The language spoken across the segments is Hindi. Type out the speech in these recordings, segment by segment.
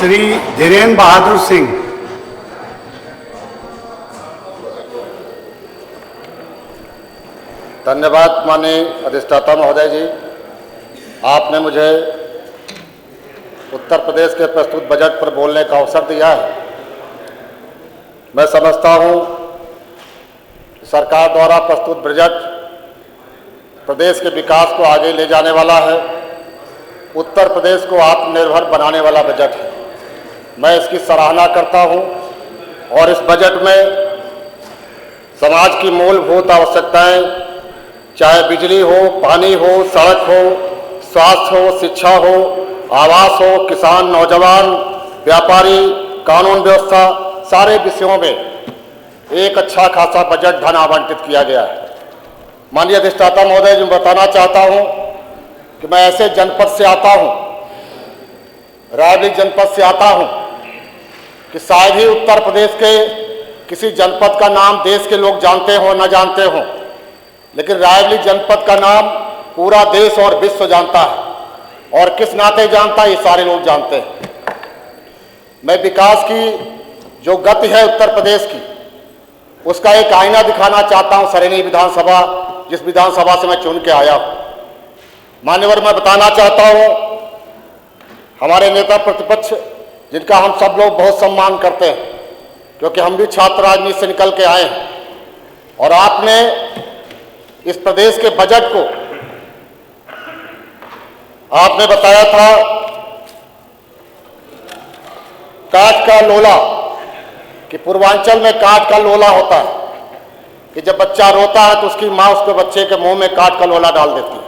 श्री धीरेन्द्र बहादुर सिंह। धन्यवाद माननीय अधिष्ठाता महोदय जी, आपने मुझे उत्तर प्रदेश के प्रस्तुत बजट पर बोलने का अवसर दिया है। मैं समझता हूं कि सरकार द्वारा प्रस्तुत बजट प्रदेश के विकास को आगे ले जाने वाला है, उत्तर प्रदेश को आत्मनिर्भर बनाने वाला बजट है। मैं इसकी सराहना करता हूं और इस बजट में समाज की मूलभूत आवश्यकताएं, चाहे बिजली हो, पानी हो, सड़क हो, स्वास्थ्य हो, शिक्षा हो, आवास हो, किसान, नौजवान, व्यापारी, कानून व्यवस्था, सारे विषयों में एक अच्छा खासा बजट धन आवंटित किया गया है। माननीय अधिष्ठाता महोदय जी, बताना चाहता हूं कि मैं ऐसे जनपद से आता हूं, रायबरेली जनपद से आता हूं, कि शायद ही उत्तर प्रदेश के किसी जनपद का नाम देश के लोग जानते हो न जानते हो, लेकिन रायबरेली जनपद का नाम पूरा देश और विश्व जानता है। और किस नाते जानता है, ये सारे लोग जानते हैं। मैं विकास की जो गति है उत्तर प्रदेश की, उसका एक आईना दिखाना चाहता हूं। सरेनी विधानसभा, जिस विधानसभा से मैं चुन के आया हूं, मान्यवर, मैं बताना चाहता हूं, हमारे नेता प्रतिपक्ष जिनका हम सब लोग बहुत सम्मान करते हैं, क्योंकि हम भी छात्र राजनीति से निकल के आए हैं, और आपने इस प्रदेश के बजट को आपने बताया था काठ का लोला, कि पूर्वांचल में काठ का लोला होता है कि जब बच्चा रोता है तो उसकी मां उसके बच्चे के मुंह में काठ का लोला डाल देती है।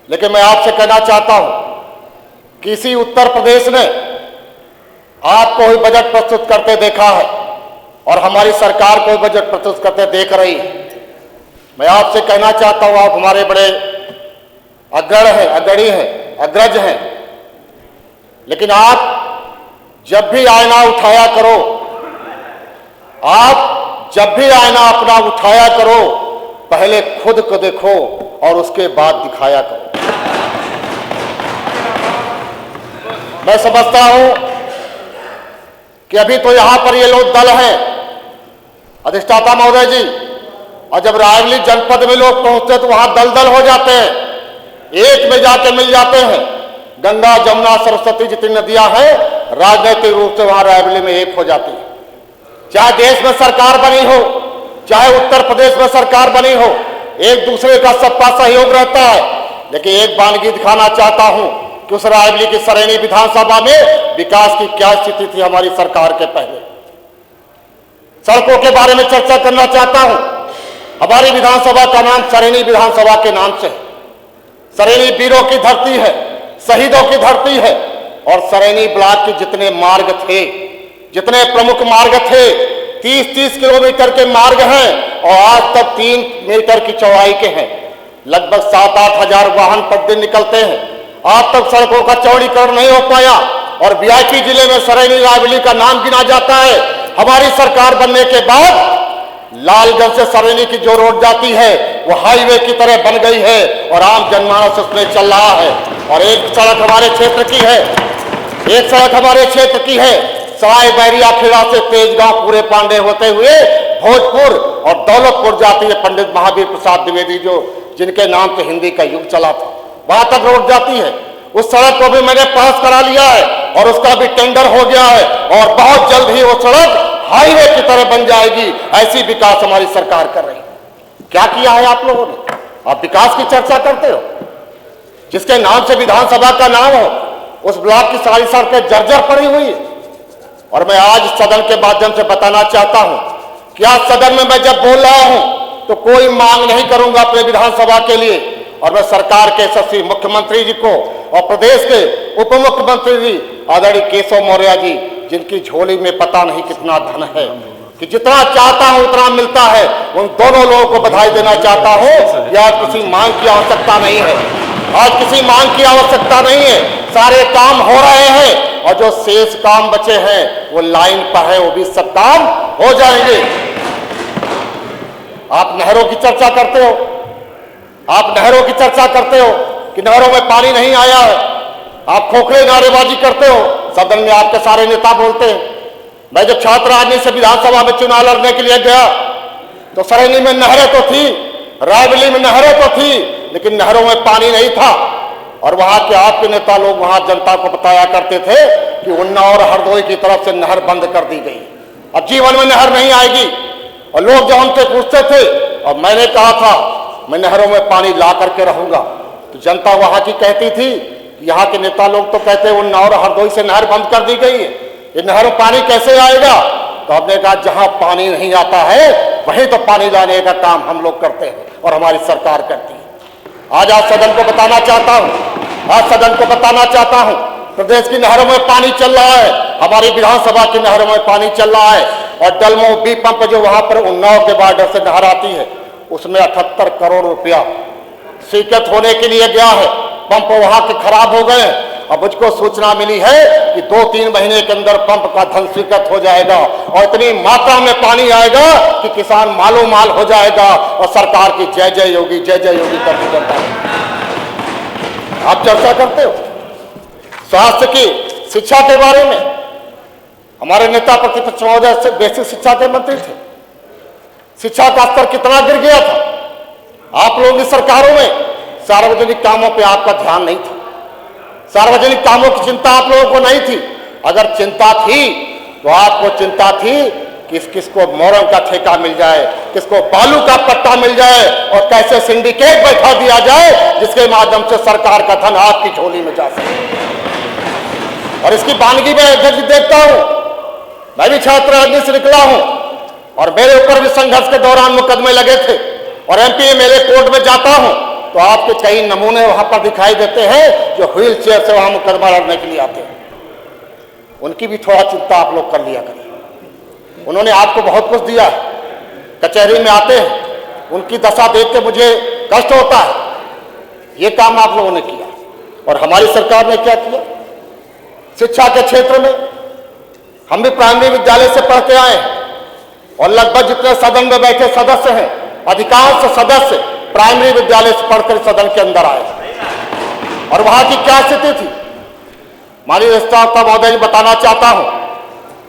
लेकिन मैं आपसे कहना चाहता हूं कि इसी उत्तर प्रदेश ने आपको ही बजट प्रस्तुत करते देखा है और हमारी सरकार को बजट प्रस्तुत करते देख रही है। मैं आपसे कहना चाहता हूं, आप हमारे बड़े अग्रणी हैं, अग्रज हैं, लेकिन आप जब भी आईना उठाया करो, आप जब भी आईना अपना उठाया करो, पहले खुद को देखो और उसके बाद दिखाया करो। मैं समझता हूं कि अभी तो यहां पर ये लोग दल हैं, अधिष्ठाता महोदय जी, और जब रायबरेली जनपद में लोग पहुंचते तो वहां दल दल हो जाते हैं, एक में जाके मिल जाते हैं। गंगा, जमुना, सरस्वती जितनी नदियां हैं, राजनीतिक रूप से वहां रायबरेली में एक हो जाती है। चाहे देश में सरकार बनी हो, चाहे उत्तर प्रदेश में सरकार बनी हो, एक दूसरे का सबका सहयोग रहता है। लेकिन एक वानगी दिखाना चाहता हूं कि उस रायबरेली की सरेनी विधानसभा में विकास की क्या स्थिति थी हमारी सरकार के पहले। सड़कों के बारे में चर्चा करना चाहता हूं। हमारी विधानसभा का नाम सरेनी विधानसभा के नाम से है। सरेनी वीरों की धरती है, शहीदों की धरती है, और सरेनी ब्लॉक के जितने मार्ग थे, जितने प्रमुख मार्ग थे, 30-30 किलोमीटर के मार्ग हैं और आज तक 3 मीटर की चौड़ाई के हैं। लगभग 7-8 हजार वाहन प्रतिदिन निकलते हैं। आज तक सड़कों का चौड़ीकरण नहीं हो पाया और वीआईपी जिले में सरेनी रायबरेली का नाम गिना जाता है। हमारी सरकार बनने के बाद लालगंज से सरेनी की जो रोड जाती है वो हाईवे की तरह बन गई है और आम जनमानस उसमें चल रहा है। और एक सड़क हमारे क्षेत्र की है, एक सड़क हमारे क्षेत्र की है, सराय बैरिया खेड़ा से तेजगांव पूरे पांडे होते हुए भोजपुर और दौलतपुर जाती है। पंडित महावीर प्रसाद द्विवेदी जो जिनके नाम से हिंदी का युग चला था, वहां तक रोड जाती है। उस सड़क को भी मैंने पास करा लिया है और उसका भी टेंडर हो गया है और बहुत जल्द ही वो सड़क हाईवे की तरह बन जाएगी। ऐसी विकास हमारी सरकार कर रही है। क्या किया है आप लोगों ने? आप विकास की चर्चा करते हो, जिसके नाम से विधानसभा का नाम हो, उस ब्लॉक की सारी सड़कें जर्जर पड़ी हुई है। और मैं आज सदन के माध्यम से बताना चाहता हूं कि आज सदन में मैं जब बोल रहा हूं तो कोई मांग नहीं करूंगा अपने विधानसभा के लिए, और मैं सरकार के यशस्वी मुख्यमंत्री जी को और प्रदेश के उप मुख्यमंत्री जी आदरणीय केशव मौर्य जी, जिनकी झोली में पता नहीं कितना धन है, कि जितना चाहता हूं उतना मिलता है, उन दोनों लोगों को बधाई देना चाहता हूं कि आज किसी मांग की आवश्यकता नहीं है। आज किसी मांग की आवश्यकता नहीं है, सारे काम हो रहे हैं और जो शेष काम बचे हैं वो लाइन पर है, वो भी सब काम हो जाएंगे। आप नहरों की चर्चा करते हो, आप नहरों की चर्चा करते हो कि नहरों में पानी नहीं आया है। आप खोखले नारेबाजी करते हो, सदन में आपके सारे नेता बोलते हैं। मैं जब छात्र राजनीति से विधानसभा में चुनाव लड़ने के लिए गया तो सरेली में नहरें तो थी, रायबरेली में नहरें तो थी, लेकिन नहरों में पानी नहीं था। और वहां के आपके नेता लोग वहां जनता को बताया करते थे कि उन्नाव और हरदोई की तरफ से नहर बंद कर दी गई, अब जीवन में नहर नहीं आएगी। और लोग जब हमसे पूछते थे और मैंने कहा था मैं नहरों में पानी ला करके रहूंगा, तो जनता वहां की कहती थी, यहाँ के नेता लोग तो कहते हैं उन्नाव और हरदोई से नहर बंद कर दी गई है, ये नहर में पानी कैसे आएगा? तो हमने कहा जहां पानी नहीं आता है वहीं तो पानी लाने का काम हम लोग करते हैं और हमारी सरकार करती है। आज सदन को बताना चाहता हूं, आज सदन को बताना चाहता हूं, प्रदेश की नहरों में पानी चल रहा है, हमारी विधानसभा की नहरों में पानी चल रहा है। और डलमो बी पंप जो वहां पर उन्नाव के बॉर्डर से नहर आती है, उसमें 78 करोड़ रुपया स्वीकृत होने के लिए गया है। पंप वहां के खराब हो गए। अब मुझको सूचना मिली है कि 2-3 महीने के अंदर पंप का धन स्वीकृत हो जाएगा और इतनी मात्रा में पानी आएगा कि किसान मालो माल हो जाएगा और सरकार की जय जय योगी करती जनता। आप चर्चा करते हो स्वास्थ्य की, शिक्षा के बारे में। हमारे नेता प्रतिपक्ष महोदय से बेसिक शिक्षा के मंत्री थे, शिक्षा का स्तर कितना गिर गया था। आप लोगों की सरकारों में सार्वजनिक कामों पे आपका ध्यान नहीं था, सार्वजनिक कामों की चिंता आप लोगों को नहीं थी। अगर चिंता थी तो आपको चिंता थी किसको मोरंग का ठेका मिल जाए, किसको बालू का पट्टा मिल जाए और कैसे सिंडिकेट बैठा दिया जाए जिसके माध्यम से सरकार का धन आपकी झोली में जा सके। और इसकी वानगी में अध्यक्ष देखता हूं, मैं भी छात्र राजनीति से निकला हूं और मेरे ऊपर भी संघर्ष के दौरान मुकदमे लगे थे और एमपी एमएलए कोर्ट में जाता हूं तो आपके कई नमूने वहां पर दिखाई देते हैं जो व्हील चेयर से वहां मुकदमा लड़ने के लिए आते हैं। उनकी भी थोड़ा चिंता आप लोग कर लिया करिए। उन्होंने आपको बहुत कुछ दिया है, कचहरी में आते हैं, उनकी दशा देख के मुझे कष्ट होता है। ये काम आप लोगों ने किया और हमारी सरकार ने क्या किया शिक्षा के क्षेत्र में। हम भी प्राइमरी विद्यालय से पढ़ के आए और लगभग जितने सदन में बैठे सदस्य हैं, अधिकांश सदस्य प्राइमरी विद्यालय से पढ़कर सदन के अंदर आए। और वहां की क्या स्थिति थी माननीय अधिष्ठाता महोदय, बताना चाहता हूं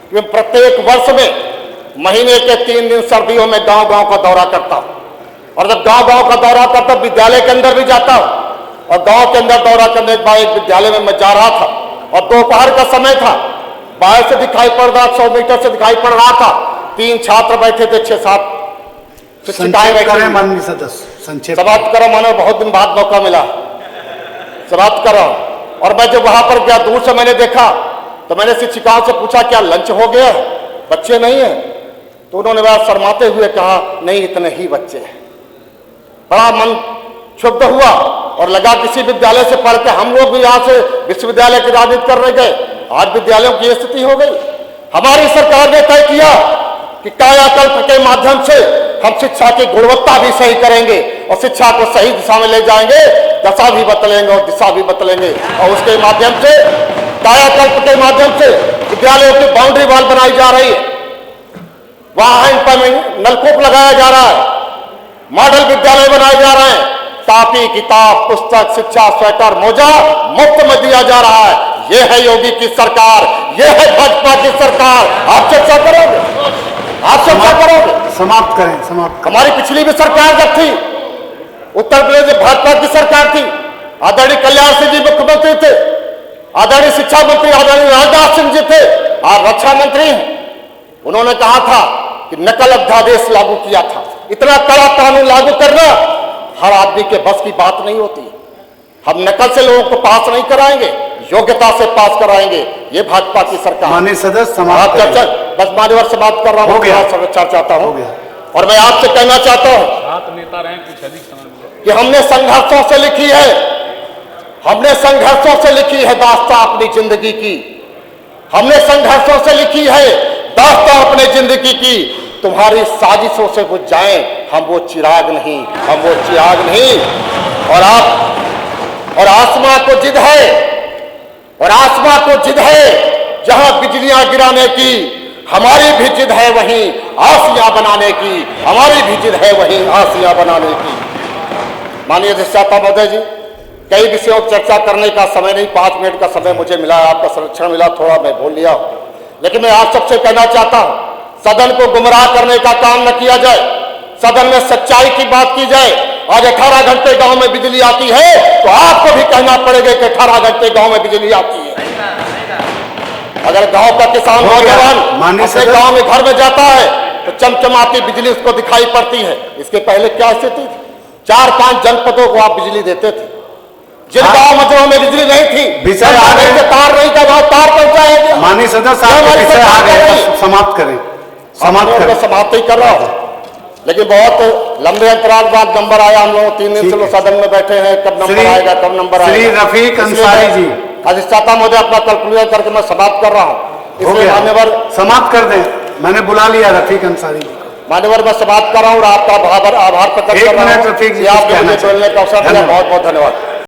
कि मैं प्रत्येक वर्ष में महीने के 3 दिन सर्दियों में गांव गांव का दौरा करता हूं और जब गांव गांव का दौरा करता विद्यालय के अंदर भी जाता हूं। और गांव के अंदर दौरा करने के बाद एक विद्यालय में मैं जा रहा था और दोपहर का समय था, बाहर से दिखाई पड़ रहा, 100 मीटर से दिखाई पड़ रहा था, 3 छात्र बैठे थे, 6-7 शिक्षिकाएं बैठे। माननीय सदस्य संक्षेप समाप्त करो, मानो बहुत दिन बाद मौका मिला, समाप्त करो। और मैं जब वहां पर गया दूर से मैंने देखा तो मैंने शिक्षिकाओं से पूछा क्या लंच हो गया है, बच्चे नहीं है? तो उन्होंने बड़ा शर्माते हुए कहा नहीं इतने ही बच्चे हैं। बड़ा मन क्षुब्ध हुआ और लगा किसी विद्यालय से पढ़ के हम लोग भी यहाँ से विश्वविद्यालय की राजनीति करने गए, आज विद्यालयों की स्थिति हो गई। हमारी सरकार ने तय किया कि कायाकल्प के माध्यम से हम शिक्षा की गुणवत्ता भी सही करेंगे और शिक्षा को सही दिशा में ले जाएंगे, दशा भी बदलेंगे और दिशा भी बदलेंगे। और उसके माध्यम से कायाकल्प के माध्यम से विद्यालयों की बाउंड्री वॉल बनाई जा रही है, वहां हैंड पंप नलकूप लगाया जा रहा है, मॉडल विद्यालय बनाए जा रहे हैं, कॉपी किताब पुस्तक शिक्षा स्वेटर मोजा मुफ्त में दिया जा रहा है। यह है योगी की सरकार, यह है भाजपा की सरकार। आप चर्चा करोगे, आप चर्चा करोगे? समाप्त करें, समाप्त। हमारी पिछली भी सरकार जब थी, उत्तर प्रदेश में भाजपा की सरकार थी, आदरणीय कल्याण सिंह जी मुख्यमंत्री थे, आदरणीय शिक्षा मंत्री आदरणीय राजनाथ सिंह जी थे, आज रक्षा मंत्री हैं। उन्होंने कहा था कि नकल अध्यादेश लागू किया था। इतना कड़ा कानून लागू करना हर आदमी के बस की बात नहीं होती। हम नकल से लोगों को पास नहीं कराएंगे, योग्यता से पास कराएंगे। ये भाजपा की सरकार। माननीय सदस्य समाप्त चर्चा बस मान्यवर से बात कर रहा हूँ, चर्चा चाहता हूँ और मैं आपसे कहना चाहता हूँ नेता रहे कुछ अधिक समय कि हमने संघर्षों से लिखी है, हमने संघर्षों से लिखी है दास्तां अपनी जिंदगी की, हमने संघर्षों से लिखी है दास्तां अपनी जिंदगी की। तुम्हारी साजिशों से बुझ जाएं, हम वो चिराग नहीं, हम वो चिराग नहीं। और आसमां को जिद है, और आसमां को जिद है जहां बिजलियां गिराने की, हमारी भी जिद है वहीं आसियां बनाने की, हमारी भी जिद है वहीं आसियां बनाने की। माननीय अधिष्ठाता महोदय जी, कई विषयों पर चर्चा करने का समय नहीं, 5 मिनट का समय मुझे मिला, आपका संरक्षण मिला, थोड़ा मैं बोल लिया हूं। लेकिन मैं आप सबसे कहना चाहता हूं, सदन को गुमराह करने का काम न किया जाए, सदन में सच्चाई की बात की जाए। आज 18 घंटे गांव में बिजली आती है तो आपको भी कहना पड़ेगा कि 18 घंटे गांव में बिजली आती है। अगर गांव का किसान नौजवान अपने गांव में घर में जाता है तो चमचमाती बिजली उसको दिखाई पड़ती है। इसके पहले क्या स्थिति थी? 4-5 जनपदों को आप बिजली देते थे। जिन गांव मजरों में बिजली नहीं थी, विषय आगे तार नहीं था, तार पहुंचाया गया। माननीय सदस्य साहब विषय आगे समाप्त करें, समाप्त करें। समाप्त ही कर रहा हूं, लेकिन बहुत लंबे अंतराल बाद नंबर आया। हम लोग 3 दिन से लोग सदन में बैठे हैं, कब नंबर आएगा, कब नंबर आएगा। श्री रफीक अंसारी जी, अधिष्ठाता महोदय अपना कैलकुलेट करके मैं समाप्त कर रहा हूं। इसलिए मान्यवर समाप्त कर दें, मैंने बुला लिया रफीक अंसारी जी। मान्यवर मैं समाप्त कर रहा हूं और आपका आभार प्रकट कर रहा हूं। रफीक जी, आप मुझे बोलने का अवसर दिया, बहुत बहुत धन्यवाद।